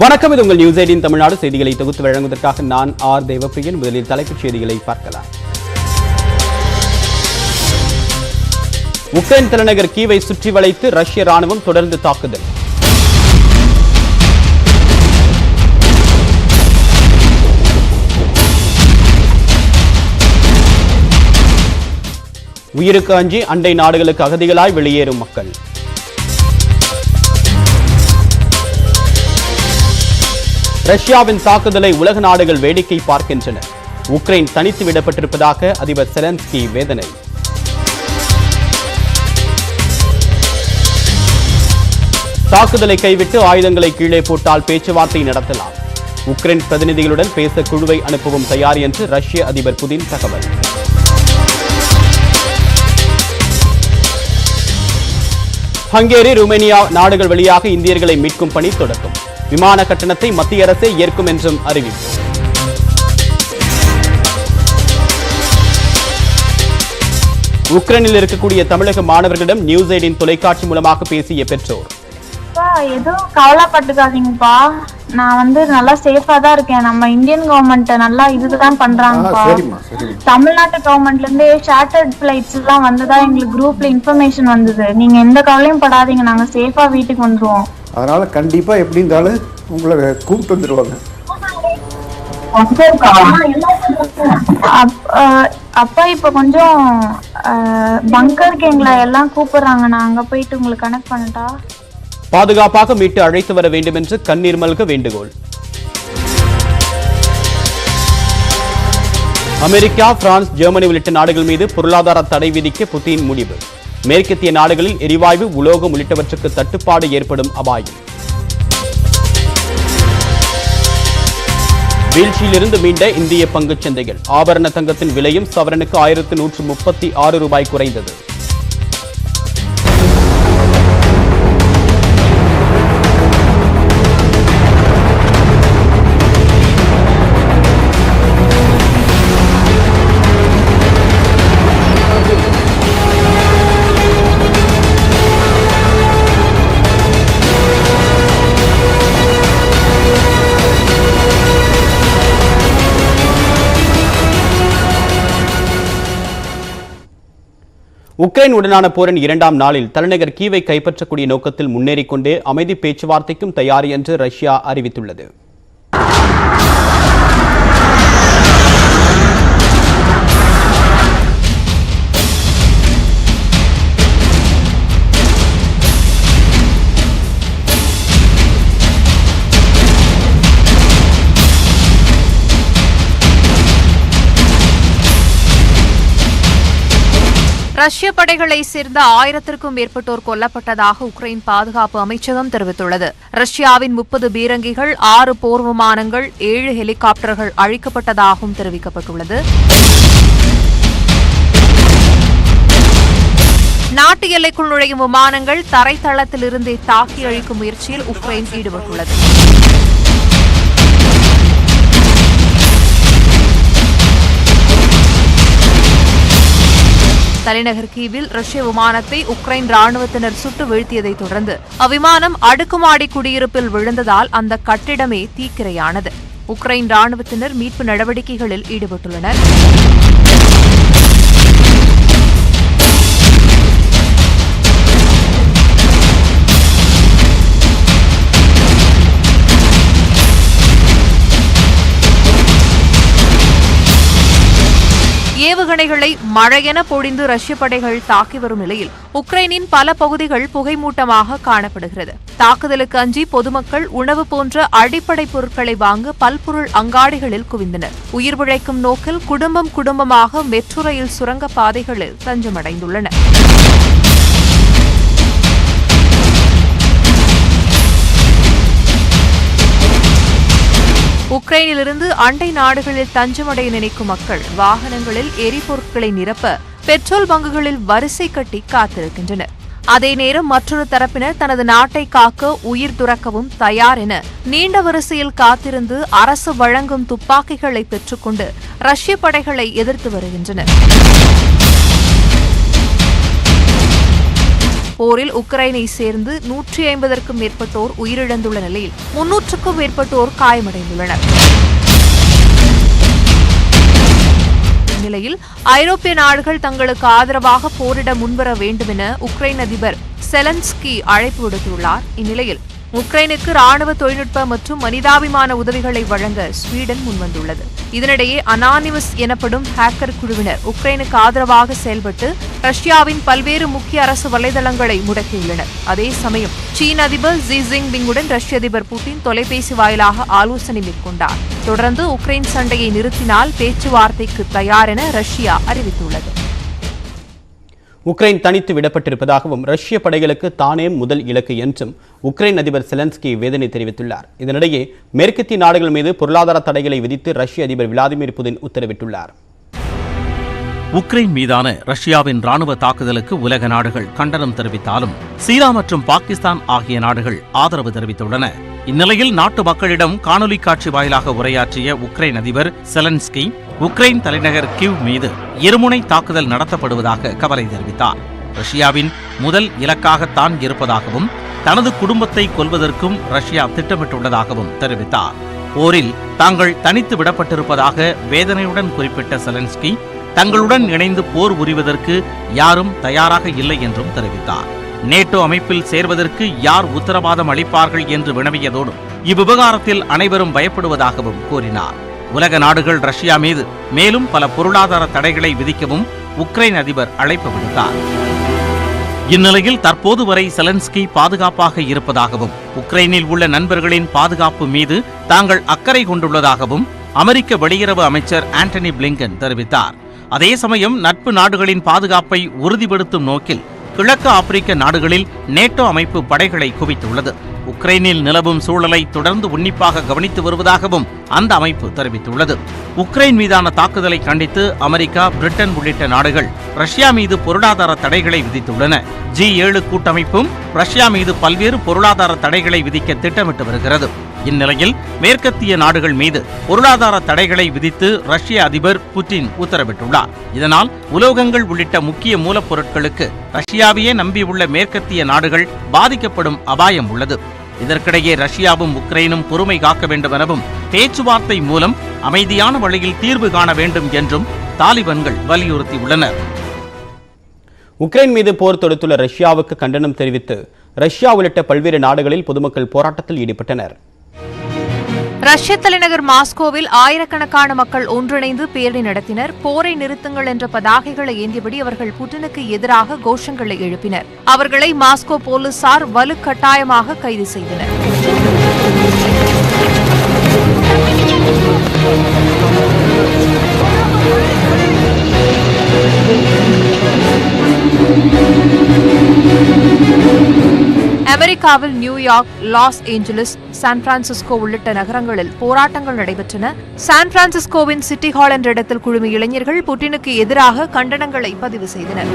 வணக்கம், இது உங்கள் நியூஸ் 18 தமிழ்நாடு செய்திகளை தொகுத்து வழங்குவதற்காக நான் ஆர் தேவப்பிரியன். முதலில் தலைப்புச் செய்திகளை பார்க்கலாம். உக்ரைன் தலைநகர் கீவை சுற்றி வளைத்து ரஷ்ய ராணுவம் தொடர்ந்து தாக்குதல். உயிருக்கு அஞ்சி அண்டை நாடுகளுக்கு அகதிகளாய் வெளியேறும் மக்கள். ரஷ்யாவின் தாக்குதலை உலக நாடுகள் வேடிக்கை பார்க்கின்றன. உக்ரைன் தனித்து விடப்பட்டிருப்பதாக அதிபர் செலன்ஸ்கி வேதனை. தாக்குதலை கைவிட்டு ஆயுதங்களை கீழே போட்டால் பேச்சுவார்த்தை நடத்தலாம். உக்ரைன் பிரதிநிதிகளுடன் பேச குழுவை அனுப்பவும் தயார் என்று ரஷ்ய அதிபர் புதின் தகவல். ஹங்கேரி, ருமேனியா நாடுகள் வழியாக இந்தியர்களை மீட்கும் பணி தொடக்கம். விமான கட்டணத்தை மத்திய அரசே ஏற்கும் என்றும் அறிவிப்பு. உக்ரைனில் இருக்கக்கூடிய தமிழக மாணவர்களிடம் நியூஸ் 18 தொலைக்காட்சி மூலமாக பேசிய பெற்றோர். எதுவும் கவலைப்பட்டுக்காதீங்கப்பா, நான் நல்லா சேஃபா தான் இருக்கேன். நம்ம இந்தியன் கவர்மெண்ட் நல்லா இதுதான் பண்றாங்கப்பா. தமிழ்நாட்டு கவர்மெண்ட்ல இருந்து சார்ட்டர்ட் பிளைட்ஸ் எல்லாம் வந்ததா எங்களுக்கு குரூப்ல இன்ஃபர்மேஷன் வந்தது. நீங்க எந்த கவலையும் படாதீங்க, நாங்க சேஃபா வீட்டுக்கு வந்துருவோம். அதனால கண்டிப்பா எப்படி இருந்தாலும் உங்களை கூப்பிட்டு வந்துருவாங்க. அப்பா இப்ப கொஞ்சம் பங்கருக்கு எங்களை எல்லாம் கூப்பிடுறாங்க, நான் அங்க போயிட்டு உங்களுக்கு கனெக்ட் பண்ணட்டா? பாதுகாப்பாக மீட்டு அழைத்து வர வேண்டும் என்று கண்ணீர் மல்க வேண்டுகோள். அமெரிக்கா, பிரான்ஸ், ஜெர்மனி உள்ளிட்ட நாடுகள் மீது பொருளாதார தடை விதிக்க புதின் முடிவு. மேற்கத்திய நாடுகளில் எரிவாயு, உலோகம் உள்ளிட்டவற்றுக்கு தட்டுப்பாடு ஏற்படும் அபாயம். வீழ்ச்சியிலிருந்து மீண்ட இந்திய பங்குச் சந்தைகள். ஆபரண தங்கத்தின் விலையும் சவரனுக்கு 1136 ரூபாய் குறைந்தது. உக்ரைன் உடனான போரின் 2ஆம் நாளில் தலைநகர் கீவை கைப்பற்றக்கூடிய நோக்கத்தில் முன்னேறிக்கொண்டே அமைதி பேச்சுவார்த்தைக்கும் தயார் என்று ரஷ்யா அறிவித்துள்ளது. ரஷ்ய படைகளை சேர்ந்த 1000க்கும் மேற்பட்டோர் கொல்லப்பட்டதாக உக்ரைன் பாதுகாப்பு அமைச்சகம் தெரிவித்துள்ளது. ரஷ்யாவின் 30 பீரங்கிகள், 6 போர் விமானங்கள், 7 ஹெலிகாப்டர்கள் அழிக்கப்பட்டதாகவும் தெரிவிக்கப்பட்டுள்ளது. நாட்டு எல்லைக்குள் நுழையும் விமானங்கள் தரைத்தளத்திலிருந்தே தாக்கி அழிக்கும் முயற்சியில் உக்ரைன் ஈடுபட்டுள்ளது. தலைநகர் கீவில் ரஷ்ய விமானத்தை உக்ரைன் ராணுவத்தினர் சுட்டு வீழ்த்தியதைத் தொடர்ந்து அவ்விமானம் அடுக்குமாடி குடியிருப்பில் விழுந்ததால் அந்த கட்டிடமே தீக்கிரையானது. உக்ரைன் ராணுவத்தினர் மீட்பு நடவடிக்கைகளில் ஈடுபட்டுள்ளனர். ஏவுகணைகளை மழையென பொழிந்து ரஷ்ய படைகள் தாக்கி வரும் நிலையில் உக்ரைனின் பல பகுதிகள் புகைமூட்டமாக காணப்படுகிறது. தாக்குதலுக்கு அஞ்சி பொதுமக்கள் உணவு போன்ற அடிப்படை பொருட்களை வாங்க பல்பொருள் அங்காடிகளில் குவிந்தனர். உயிர் பிழைக்கும் நோக்கில் குடும்பமாக மெட்ரோ ரயில் சுரங்க பாதைகளில் தஞ்சமடைந்துள்ளனர். உக்ரைனிலிருந்து அண்டை நாடுகளில் தஞ்சமடைய நினைக்கும் மக்கள் வாகனங்களில் எரிபொருட்களை நிரப்ப பெட்ரோல் பங்குகளில் வரிசை கட்டி காத்திருக்கின்றனர். அதே நேரம் மற்றொரு தரப்பினர் தனது நாட்டை காக்க உயிர் துறக்கவும் தயார் என நீண்ட வரிசையில் காத்திருந்து அரசு வழங்கும் துப்பாக்கிகளை பெற்றுக்கொண்டு ரஷ்ய படைகளை எதிர்த்து வருகின்றனர். போரில் உக்ரைனை சேர்ந்து 150க்கும் மேற்பட்டோர் உயிரிழந்துள்ள நிலையில் 300க்கும் மேற்பட்டோர் காயமடைந்துள்ளனர். இந்நிலையில் ஐரோப்பிய நாடுகள் தங்களுக்கு ஆதரவாக போரிட முன்வர வேண்டும் என உக்ரைன் அதிபர் செலன்ஸ்கி அழைப்பு விடுத்துள்ளார். இந்நிலையில் உக்ரைனுக்கு ராணுவ தொழில்நுட்ப மற்றும் மனிதாபிமான உதவிகளை வழங்க ஸ்வீடன் முன்வந்துள்ளது. இதனிடையே அனானிமஸ் எனப்படும் ஹேக்கர் குழுவினர் உக்ரைனுக்கு ஆதரவாக செயல்பட்டு ரஷ்யாவின் பல்வேறு முக்கிய அரசு வலைதளங்களை முடக்கியுள்ளனர். அதே சமயம் சீன அதிபர் ஜி ஜின்பிங்குடன் ரஷ்ய அதிபர் புட்டின் தொலைபேசி வாயிலாக ஆலோசனை மேற்கொண்டார். தொடர்ந்து உக்ரைன் சண்டையை நிறுத்தினால் பேச்சுவார்த்தைக்கு தயார் என ரஷ்யா அறிவித்துள்ளது. உக்ரைன் தனித்து விடப்பட்டிருப்பதாகவும் ரஷ்ய படைகளுக்கு தானே முதல் இலக்கு என்றும் உக்ரைன் அதிபர் செலன்ஸ்கி வேதனை தெரிவித்துள்ளார். இதனிடையே மேற்கத்திய நாடுகள் மீது பொருளாதார தடைகளை விதித்து ரஷ்ய அதிபர் விளாடிமிர் புதின் உத்தரவிட்டுள்ளார். உக்ரைன் மீதான ரஷ்யாவின் ராணுவ தாக்குதலுக்கு உலக நாடுகள் கண்டனம் தெரிவித்தாலும் சீனா மற்றும் பாகிஸ்தான் ஆகிய நாடுகள் ஆதரவு தெரிவித்துள்ளன. இந்நிலையில் நாட்டு மக்களிடம் காணொலி காட்சி வாயிலாக உரையாற்றிய உக்ரைன் அதிபர் செலன்ஸ்கி உக்ரைன் தலைநகர் கிவ் மீது இருமுனை தாக்குதல் நடத்தப்படுவதாக கவலை தெரிவித்தார். ரஷ்யாவின் முதல் இலக்காகத்தான் இருப்பதாகவும் தனது குடும்பத்தை கொல்வதற்கும் ரஷ்யா திட்டமிட்டுள்ளதாகவும் தெரிவித்தார். போரில் தாங்கள் தனித்து விடப்பட்டிருப்பதாக வேதனையுடன் குறிப்பிட்ட செலன்ஸ்கி தங்களுடன் இணைந்து போர் புரிவதற்கு யாரும் தயாராக இல்லை என்றும் தெரிவித்தார். நேட்டோ அமைப்பில் சேர்வதற்கு யார் உத்தரவாதம் அளிப்பார்கள் என்று வினவியதோடு இவ்விவகாரத்தில் அனைவரும் பயப்படுவதாகவும் கூறினார். உலக நாடுகள் ரஷ்யா மீது மேலும் பல பொருளாதார தடைகளை விதிக்கவும் உக்ரைன் அதிபர் அழைப்பு விடுத்தார். இந்நிலையில் தற்போது வரை செலன்ஸ்கி பாதுகாப்பாக இருப்பதாகவும் உக்ரைனில் உள்ள நண்பர்களின் பாதுகாப்பு மீது தாங்கள் அக்கறை கொண்டுள்ளதாகவும் அமெரிக்க வெளியுறவு அமைச்சர் ஆண்டனி பிளிங்கன் தெரிவித்தார். அதே சமயம் நட்பு நாடுகளின் பாதுகாப்பை உறுதிப்படுத்தும் நோக்கில் கிழக்கு ஆப்பிரிக்க நாடுகளில் நேட்டோ அமைப்பு படைகளை குவித்துள்ளது. உக்ரைனில் நிலவும் சூழலை தொடர்ந்து உன்னிப்பாக கவனித்து வருவதாகவும் அந்த அமைப்பு தெரிவித்துள்ளது. உக்ரைன் மீதான தாக்குதலை கண்டித்து அமெரிக்கா, பிரிட்டன் உள்ளிட்ட நாடுகள் ரஷ்யா மீது பொருளாதார தடைகளை விதித்துள்ளன. G7 கூட்டமைப்பும் ரஷ்யா மீது பல்வேறு பொருளாதார தடைகளை விதிக்க திட்டமிட்டு வருகிறது. இந்நிலையில் மேற்கத்திய நாடுகள் மீது பொருளாதார தடைகளை விதித்து ரஷ்ய அதிபர் புட்டின் உத்தரவிட்டுள்ளார். இதனால் உலோகங்கள் உள்ளிட்ட முக்கிய மூலப்பொருட்களுக்கு ரஷ்யாவையே நம்பியுள்ள மேற்கத்திய நாடுகள் பாதிக்கப்படும் அபாயம் உள்ளது. இதற்கிடையே ரஷ்யாவும் உக்ரைனும் பொறுமை காக்க வேண்டும் எனவும் பேச்சுவார்த்தை மூலம் அமைதியான வழியில் தீர்வு காண வேண்டும் என்றும் தாலிபான்கள் வலியுறுத்தியுள்ளனர். உக்ரைன் மீது போர் தொடுத்துள்ள ரஷ்யாவுக்கு கண்டனம் தெரிவித்து ரஷ்யா உள்ளிட்ட பல்வேறு நாடுகளில் பொதுமக்கள் போராட்டத்தில் ஈடுபட்டனர். ரஷ்ய தலைநகர் மாஸ்கோவில் ஆயிரக்கணக்கான மக்கள் ஒன்றிணைந்து பேரணி நடத்தினர். போரை நிறுத்துங்கள் என்ற பதாகைகளை ஏந்தியபடி அவர்கள் புட்டினுக்கு எதிராக கோஷங்களை எழுப்பினர். அவர்களை மாஸ்கோ போலீசார் வலுக்கட்டாயமாக கைது செய்தனர். அமெரிக்காவில் New York, Los Angeles, San Francisco உள்ளிட்ட நகரங்களில் போராட்டங்கள் நடைபெற்றன. சான் பிரான்சிஸ்கோவின் சிட்டி ஹால் என்ற இடத்தில் குழுமிய இளைஞர்கள் புட்டினுக்கு எதிராக கண்டனங்களை பதிவு செய்தனர்.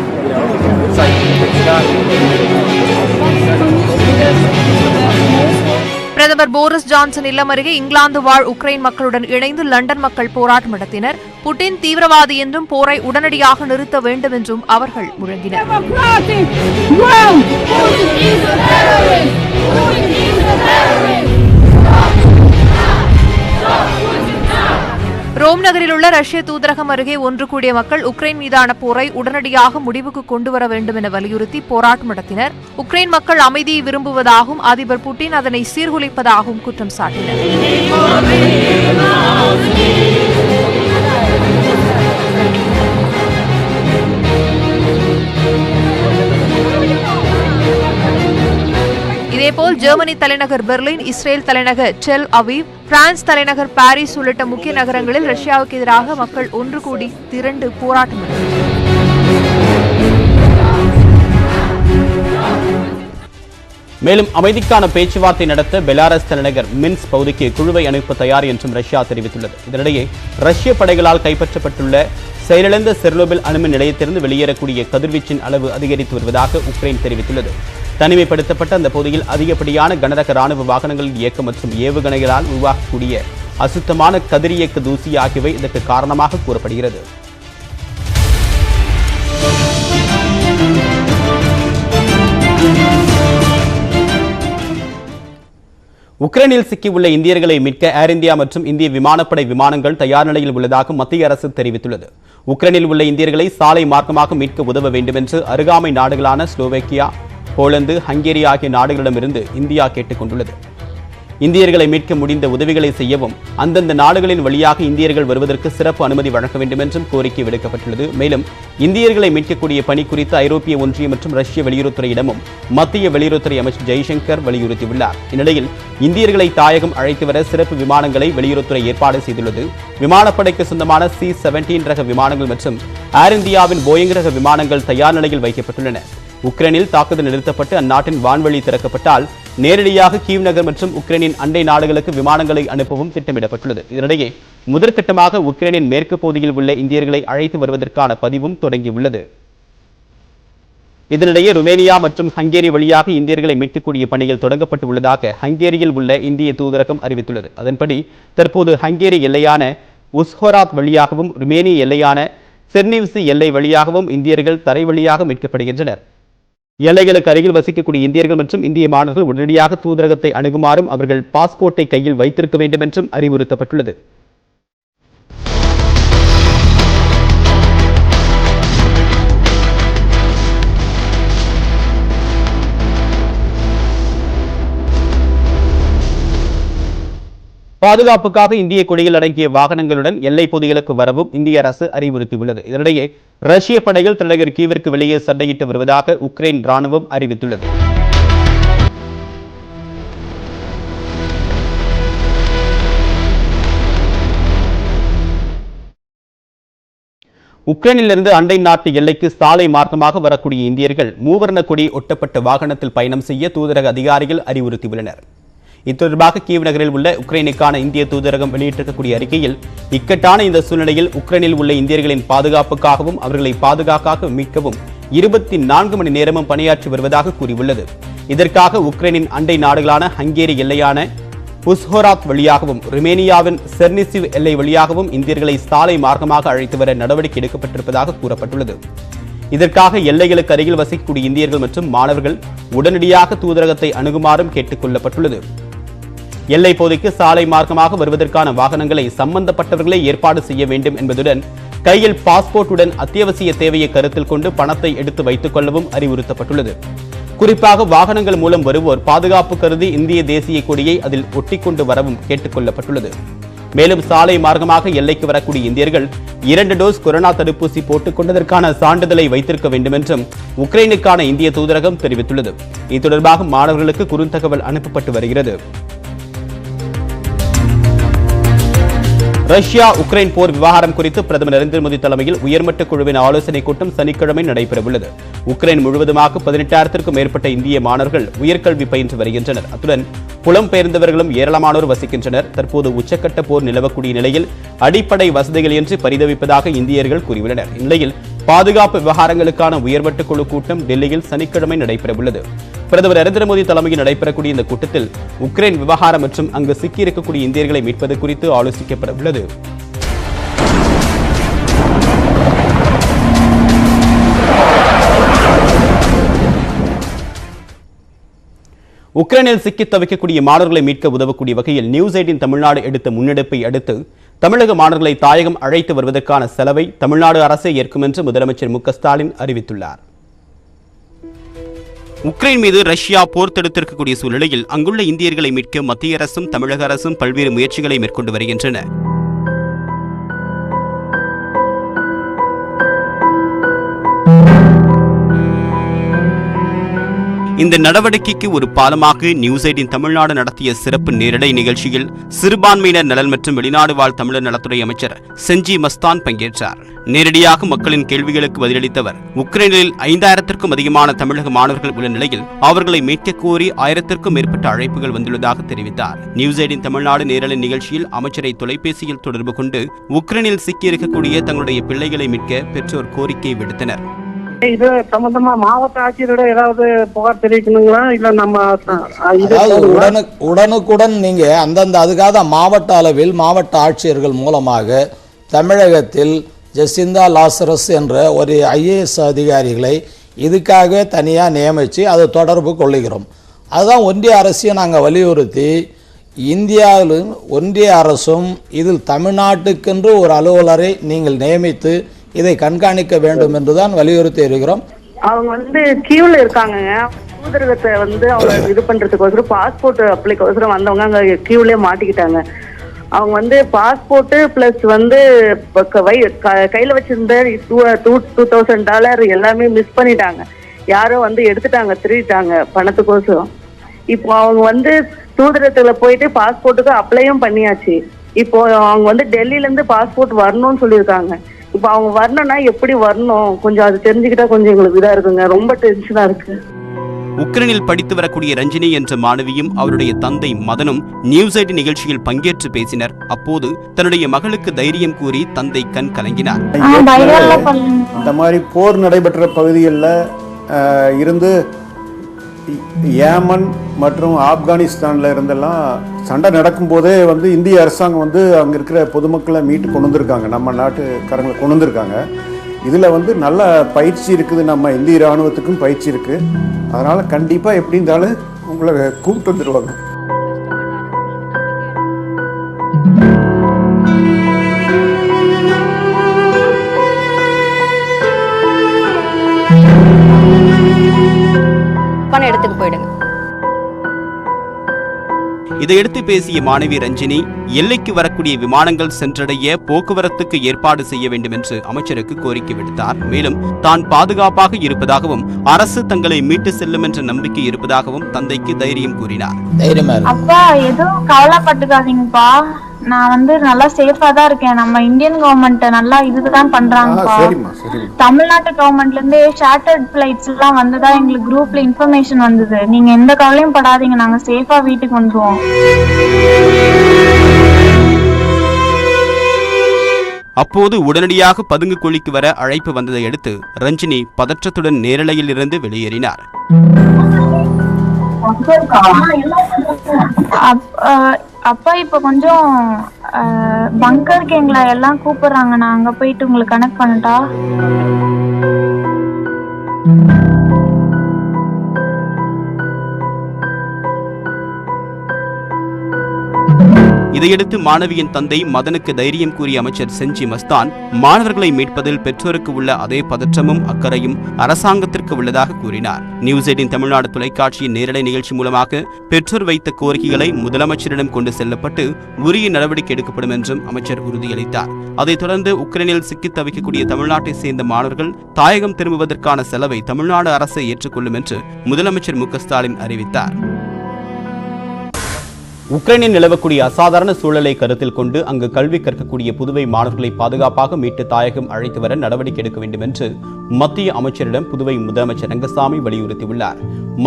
பிரதமர் போரிஸ் ஜான்சன் இல்லம் அருகே இங்கிலாந்து வாழ் உக்ரைன் மக்களுடன் இணைந்து லண்டன் மக்கள் போராட்டம் நடத்தினர். புட்டின் தீவிரவாதி என்றும் போரை உடனடியாக நிறுத்த வேண்டும் என்றும் அவர்கள் முழங்கினர். ரோம் நகரில் உள்ள ரஷ்ய தூதரகம் அருகே ஒன்று கூடிய மக்கள் உக்ரைன் மீதான போரை உடனடியாக முடிவுக்கு கொண்டுவர வேண்டும் என வலியுறுத்தி போராட்டம் நடத்தினர். உக்ரைன் மக்கள் அமைதியை விரும்புவதாகவும் அதிபர் புட்டின் அதனை சீர்குலைப்பதாகவும் குற்றம் சாட்டினர். இதேபோல் ஜெர்மனி தலைநகர் பெர்லின், இஸ்ரேல் தலைநகர் டெல் அவீவ், பிரான்ஸ் தலைநகர் பாரிஸ் உள்ளிட்ட முக்கிய நகரங்களில் ரஷ்யாவுக்கு எதிராக மக்கள் ஒன்று கூடி திரண்டு போராட்டம் நடத்தினர். மேலும் அமைதிக்கான பேச்சுவார்த்தை நடத்த பெலாரஸ் தலைநகர் மின்ஸ்க் பகுதிக்கு குழுவை அனுப்ப தயார் என்றும் ரஷ்யா தெரிவித்துள்ளது. இதனிடையே ரஷ்ய படைகளால் கைப்பற்றப்பட்டுள்ள செயலிழந்த செர்னோபில் அணுமின் நிலையத்திலிருந்து வெளியேறக்கூடிய கதிர்வீச்சின் அளவு அதிகரித்து வருவதாக உக்ரைன் தெரிவித்துள்ளது. தனிமைப்படுத்தப்பட்ட அந்த பகுதியில் அதிகப்படியான கனரக ராணுவ வாகனங்களின் இயக்கம் மற்றும் ஏவுகணைகளால் உருவாகக்கூடிய அசுத்தமான கதிரியக்க தூசி ஆகியவை இதற்கு காரணமாக கூறப்படுகிறது. உக்ரைனில் சிக்கியுள்ள இந்தியர்களை மீட்க ஏர் இந்தியா மற்றும் இந்திய விமானப்படை விமானங்கள் தயார் நிலையில் உள்ளதாக மத்திய அரசு தெரிவித்துள்ளது. உக்ரைனில் உள்ள இந்தியர்களை சாலை மார்க்கமாக மீட்க உதவ வேண்டும் என்று அருகாமை நாடுகளான ஸ்லோவேக்கியா, போலந்து, ஹங்கேரி ஆகிய நாடுகளிடமிருந்து இந்தியா கேட்டுக் கொண்டுள்ளது. இந்தியர்களை மீட்க முடிந்த உதவிகளை செய்யவும் அந்தந்த நாடுகளின் வழியாக இந்தியர்கள் வருவதற்கு சிறப்பு அனுமதி வழங்க வேண்டும் என்றும் கோரிக்கை விடுக்கப்பட்டுள்ளது. மேலும் இந்தியர்களை மீட்கக்கூடிய பணி குறித்து ஐரோப்பிய ஒன்றியம் மற்றும் ரஷ்ய வெளியுறவுத்துறையிடமும் மத்திய வெளியுறவுத்துறை அமைச்சர் ஜெய்சங்கர் வலியுறுத்தியுள்ளார். இந்நிலையில் இந்தியர்களை தாயகம் அழைத்து வர சிறப்பு விமானங்களை வெளியுறவுத்துறை ஏற்பாடு செய்துள்ளது. விமானப்படைக்கு சொந்தமான C-17 ரக விமானங்கள் மற்றும் ஏர் இந்தியாவின் போயிங் ரக விமானங்கள் தயார் நிலையில் வைக்கப்பட்டுள்ளன. உக்ரைனில் தாக்குதல் நிறுத்தப்பட்டு அந்நாட்டின் வான்வழி திறக்கப்பட்டால் நேரடியாக கீவ் நகர் மற்றும் உக்ரைனின் அண்டை நாடுகளுக்கு விமானங்களை அனுப்பவும் திட்டமிடப்பட்டுள்ளது. இதனிடையே முதற்கட்டமாக உக்ரைனின் மேற்கு பகுதியில் உள்ள இந்தியர்களை அழைத்து வருவதற்கான பதிவும் தொடங்கியுள்ளது. இதனிடையே ருமேனியா மற்றும் ஹங்கேரி வழியாக இந்தியர்களை மீட்கக்கூடிய பணிகள் தொடங்கப்பட்டு உள்ளதாக ஹங்கேரியில் உள்ள இந்திய தூதரகம் அறிவித்துள்ளது. அதன்படி தற்போது ஹங்கேரி எல்லையான உஸ்ஹோராத் வழியாகவும் ருமேனிய எல்லையான செர்னிவ்சி எல்லை வழியாகவும் இந்தியர்கள் தரை வழியாக மீட்கப்படுகின்றனர். எல்லைகளுக்கு அருகில் வசிக்கக்கூடிய இந்தியர்கள் மற்றும் இந்திய மாணவர்கள் உடனடியாக தூதரகத்தை அணுகுமாறும் அவர்கள் பாஸ்போர்ட்டை கையில் வைத்திருக்க வேண்டும் என்றும் அறிவுறுத்தப்பட்டுள்ளது. பாதுகாப்புக்காக இந்திய கொடியில் அடங்கிய வாகனங்களுடன் எல்லைப் பகுதிகளுக்கு வரவும் இந்திய அரசு அறிவுறுத்தியுள்ளது. இதனிடையே ரஷ்ய படைகள் தலைநகர் கீவிற்கு வெளியே சண்டையிட்டு வருவதாக உக்ரைன் ராணுவம் அறிவித்துள்ளது. உக்ரைனிலிருந்து அண்டை நாட்டு எல்லைக்கு சாலை மார்க்கமாக வரக்கூடிய இந்தியர்கள் மூவர்ண கொடி ஒட்டப்பட்ட வாகனத்தில் பயணம் செய்ய தூதரக அதிகாரிகள் அறிவுறுத்தியுள்ளனர். இத்தொடர்பாக கீவ் நகரில் உள்ள உக்ரைனுக்கான இந்திய தூதரகம் வெளியிட்டிருக்கக்கூடிய அறிக்கையில் இக்கட்டான இந்த சூழ்நிலையில் உக்ரைனில் உள்ள இந்தியர்களின் பாதுகாப்புக்காகவும் அவர்களை பாதுகாப்பாக மீட்கவும் 24 மணி நேரமும் பணியாற்றி வருவதாக கூறியுள்ளது. இதற்காக உக்ரைனின் அண்டை நாடுகளான ஹங்கேரி எல்லையான உஸ்ஹோராத் வழியாகவும் ருமேனியாவின் செர்னிசிவ் எல்லை வழியாகவும் இந்தியர்களை சாலை மார்க்கமாக அழைத்து வர நடவடிக்கை எடுக்கப்பட்டிருப்பதாக கூறப்பட்டுள்ளது. இதற்காக எல்லைகளுக்கு அருகில் வசிக்கக்கூடிய இந்தியர்கள் மற்றும் மாணவர்கள் உடனடியாக தூதரகத்தை அணுகுமாறும் கேட்டுக் கொள்ளப்பட்டுள்ளது. எல்லை பகுதிக்கு சாலை மார்க்கமாக வருவதற்கான வாகனங்களை சம்பந்தப்பட்டவர்களே ஏற்பாடு செய்ய வேண்டும் என்பதுடன் கையில் பாஸ்போர்ட்டுடன் அத்தியாவசிய தேவையை கருத்தில் கொண்டு பணத்தை எடுத்து வைத்துக் கொள்ளவும் அறிவுறுத்தப்பட்டுள்ளது. குறிப்பாக வாகனங்கள் மூலம் வருவோர் பாதுகாப்பு கருதி இந்திய தேசிய கொடியை அதில் ஒட்டிக்கொண்டு வரவும் கேட்டுக் கொள்ளப்பட்டுள்ளது. மேலும் சாலை மார்க்கமாக எல்லைக்கு வரக்கூடிய இந்தியர்கள் 2 டோஸ் கொரோனா தடுப்பூசி போட்டுக் கொண்டதற்கான சான்றிதழை வைத்திருக்க வேண்டும் என்றும் உக்ரைனுக்கான இந்திய தூதரகம் தெரிவித்துள்ளது. இது தொடர்பாக மாணவர்களுக்கு குறுந்தகவல் அனுப்பப்பட்டு வருகிறது. ரஷ்யா உக்ரைன் போர் விவகாரம் குறித்து பிரதமர் நரேந்திர மோடி தலைமையில் உயர்மட்ட குழுவின் ஆலோசனைக் கூட்டம் சனிக்கிழமை நடைபெறவுள்ளது. உக்ரைன் முழுவதுமாக 18,000க்கும் மேற்பட்ட இந்திய மாணவர்கள் உயர்கல்வி பயின்று வருகின்றனர். அத்துடன் புலம்பெயர்ந்தவர்களும் ஏராளமானோர் வசிக்கின்றனர். தற்போது உச்சக்கட்ட போர் நிலவக்கூடிய நிலையில் அடிப்படை வசதிகள் இன்றி பரிதவிப்பதாக இந்தியர்கள் கூறியுள்ளனர். இந்நிலையில் பாதுகாப்பு விவகாரங்களுக்கான உயர்மட்ட குழு கூட்டம் டெல்லியில் சனிக்கிழமை நடைபெறவுள்ளது. பிரதமர் நரேந்திர மோடி தலைமையில் நடைபெறக்கூடிய இந்த கூட்டத்தில் உக்ரைன் விவகாரம் மற்றும் அங்கு சிக்கியிருக்கக்கூடிய இந்தியர்களை மீட்பது குறித்து ஆலோசிக்கப்பட உள்ளது. உக்ரைனில் சிக்கித் தவிக்கக்கூடிய மாணவர்களை மீட்க உதவக்கூடிய வகையில் நியூஸ் 18 தமிழ்நாடு எடுத்த முன்னெடுப்பை அடுத்து தமிழக மாணவர்களை தாயகம் அழைத்து வருவதற்கான செலவை தமிழ்நாடு அரசே ஏற்கும் என்று முதலமைச்சர் மு க ஸ்டாலின் அறிவித்துள்ளார். உக்ரைன் மீது ரஷ்யா போர் தொடுத்திருக்கக்கூடிய சூழ்நிலையில் அங்குள்ள இந்தியர்களை மீட்க மத்திய அரசும் தமிழக அரசும் பல்வேறு முயற்சிகளை மேற்கொண்டு வருகின்றன. இந்த நடவடிக்கைக்கு ஒரு பாலமாக நியூஸ் 18 தமிழ்நாடு நடத்திய சிறப்பு நேரடி நிகழ்ச்சியில் சிறுபான்மையினர் நலன் மற்றும் வெளிநாடு வாழ் தமிழர் நலத்துறை அமைச்சர் செஞ்சி மஸ்தான் பங்கேற்றார். நேரடியாக மக்களின் கேள்விகளுக்கு பதிலளித்தவர் உக்ரைனில் 5000க்கும் அதிகமான தமிழக மாணவர்கள் உள்ள நிலையில் அவர்களை மீட்க கோரி 1000க்கும் மேற்பட்ட அழைப்புகள் வந்துள்ளதாக தெரிவித்தார். நியூஸ் 18 தமிழ்நாடு நேரலை நிகழ்ச்சியில் அமைச்சரை தொலைபேசியில் தொடர்பு கொண்டு உக்ரைனில் சிக்கியிருக்கக்கூடிய தங்களுடைய பிள்ளைகளை மீட்க பெற்றோர் கோரிக்கை விடுத்தனர். இது சம்பந்தமா மாவட்ட ஆட்சியரோட ஏதாவது புகார் தெரிவிக்கணுங்களா? இல்ல நம்ம உடனுக்குடன் நீங்க அந்தந்த அதுக்காக மாவட்ட அளவில் மாவட்ட ஆட்சியர்கள் மூலமாக தமிழகத்தில் ஜெசிந்தா லாசரஸ் என்ற ஒரு IAS அதிகாரிகளை இதுக்காக தனியாக நியமித்து அதை தொடர்பு கொள்ளுகிறோம். அதுதான் ஒன்றிய அரசையும் நாங்கள் வலியுறுத்தி இந்தியாவிலும் ஒன்றிய அரசும் இதில் தமிழ்நாட்டுக்கென்று ஒரு அலுவலரை நீங்கள் நியமித்து இதை கண்காணிக்க வேண்டும் என்றுதான் வலியுறுத்தி இருக்கிறோம். அவங்க வந்து கியூல இருக்காங்கங்க. தூதரகத்தை வந்து அவங்க இது பண்றதுக்கோசரம் பாஸ்போர்ட் அப்ளைக்கோசரம் வந்தவங்க அங்க கியூலே மாட்டிக்கிட்டாங்க. அவங்க வந்து பாஸ்போர்ட் பிளஸ் வந்து கையில வச்சிருந்த $2,000 எல்லாமே மிஸ் பண்ணிட்டாங்க. யாரோ வந்து எடுத்துட்டாங்க, திருடிட்டாங்க பணத்துக்கோசரம். இப்போ அவங்க வந்து தூதரகத்துல போயிட்டு பாஸ்போர்ட்டுக்கு அப்ளையும் பண்ணியாச்சு. இப்போ அவங்க வந்து டெல்லியில இருந்து பாஸ்போர்ட் வரணும்னு சொல்லியிருக்காங்க. இப்போ அவங்க வரணும்னா எப்படி வரணும், கொஞ்சம் அது தெரிஞ்சுக்கிட்டா கொஞ்சம் எங்களுக்கு இதா இருக்குங்க. ரொம்ப டென்ஷனா இருக்கு. உக்ரைனில் படித்து வரக்கூடிய ரஞ்சினி என்ற மாணவியும் அவருடைய தந்தை மதனும் நியூஸ் 18 நிகழ்ச்சியில் பங்கேற்று பேசினர். அப்போது தன்னுடைய மகளுக்கு தைரியம் கூறி தந்தை கண் கலங்கினார். இந்த மாதிரி போர் நடைபெற்ற பகுதிகளில் இருந்து ஏமன் மற்றும் ஆப்கானிஸ்தானில் இருந்தெல்லாம் சண்டை நடக்கும்போதே வந்து இந்திய அரசாங்கம் வந்து அங்கே இருக்கிற பொதுமக்களை மீட்டு கொண்டு வந்திருக்காங்க, நம்ம நாட்டுக்காரங்களை கொண்டு வந்திருக்காங்க. இதில் வந்து நல்ல பயிற்சி இருக்குது, நம்ம இந்திய இராணுவத்துக்கும் பயிற்சி இருக்குது. அதனால் கண்டிப்பாக எப்படி இருந்தாலும் உங்களை கூப்பிட்டு வந்துடுவாங்க. பணம் எடுத்துட்டு போயிடுங்க. இதையடுத்து பேசிய மாணவி ரஞ்சினி, எல்லைக்கு வரக்கூடிய விமானங்கள் சென்றடைய போக்குவரத்துக்கு ஏற்பாடு செய்ய வேண்டும் என்று அமைச்சருக்கு கோரிக்கை விடுத்தார். மேலும் தான் பாதுகாப்பாக இருப்பதாகவும் அரசு தங்களை மீட்டு செல்லும் என்ற நம்பிக்கை இருப்பதாகவும் தந்தைக்கு தைரியம் கூறினார். அப்பா எதுவும் கவலைப்பட்டுக்காதீங்கப்பா, நான் வந்து நல்லா சேஃபா தான் இருக்கேன். நம்ம இந்தியன் கவர்மெண்ட் நல்லா இதுதான் பண்றாங்கப்பா. தமிழ்நாட்டு கவர்மெண்ட்ல இருந்து சார்ட்டர்ட் பிளைட்ஸ் எல்லாம் வந்ததா எங்களுக்கு குரூப்ல இன்ஃபர்மேஷன் வந்தது. நீங்க எந்த கவலையும் படாதீங்க, நாங்க சேஃபா வீட்டுக்கு வந்துருவோம். அப்போது உடனடியாக பதுங்கு குழிக்கு வர அழைப்பு வந்ததை அடுத்து ரஞ்சினி பதற்றத்துடன் நேரலையில் இருந்து வெளியேறினார். அப்பா இப்ப கொஞ்சம் பங்கருக்கு எங்களை எல்லாம் கூப்பிடுறாங்க, நான் அங்க போயிட்டு உங்களுக்கு கனெக்ட் பண்ணட்டா? இதையடுத்து மாணவியின் தந்தை மதனுக்கு தைரியம் கூறிய அமைச்சர் செஞ்சி மஸ்தான், மாணவர்களை மீட்பதில் பெற்றோருக்கு உள்ள அதே பதற்றமும் அக்கறையும் அரசாங்கத்திற்கு உள்ளதாக கூறினார். நியூஸ் 18 தமிழ்நாடு தொலைக்காட்சியின் நேரலை நிகழ்ச்சி மூலமாக பெற்றோர் வைத்த கோரிக்கைகளை முதலமைச்சரிடம் கொண்டு செல்லப்பட்டு உரிய நடவடிக்கை எடுக்கப்படும் என்றும் அமைச்சர் உறுதியளித்தார். அதைத் தொடர்ந்து உக்ரைனில் சிக்கித் தவிக்கக்கூடிய தமிழ்நாட்டை சேர்ந்த மாணவர்கள் தாயகம் திரும்புவதற்கான செலவை தமிழ்நாடு அரசை ஏற்றுக்கொள்ளும் என்று முதலமைச்சர் மு.க.ஸ்டாலின் அறிவித்தார். உக்ரைனில் நிலவக்கூடிய அசாதாரண சூழலை கருத்தில் கொண்டு அங்கு கல்வி கற்கக்கூடிய புதுவை மாணவர்களை பாதுகாப்பாக மீட்டு தாயகம் அழைத்து வர நடவடிக்கை எடுக்க வேண்டும் என்று மத்திய அமைச்சரிடம் புதுவை முதலமைச்சர் ரங்கசாமி வலியுறுத்தியுள்ளார்.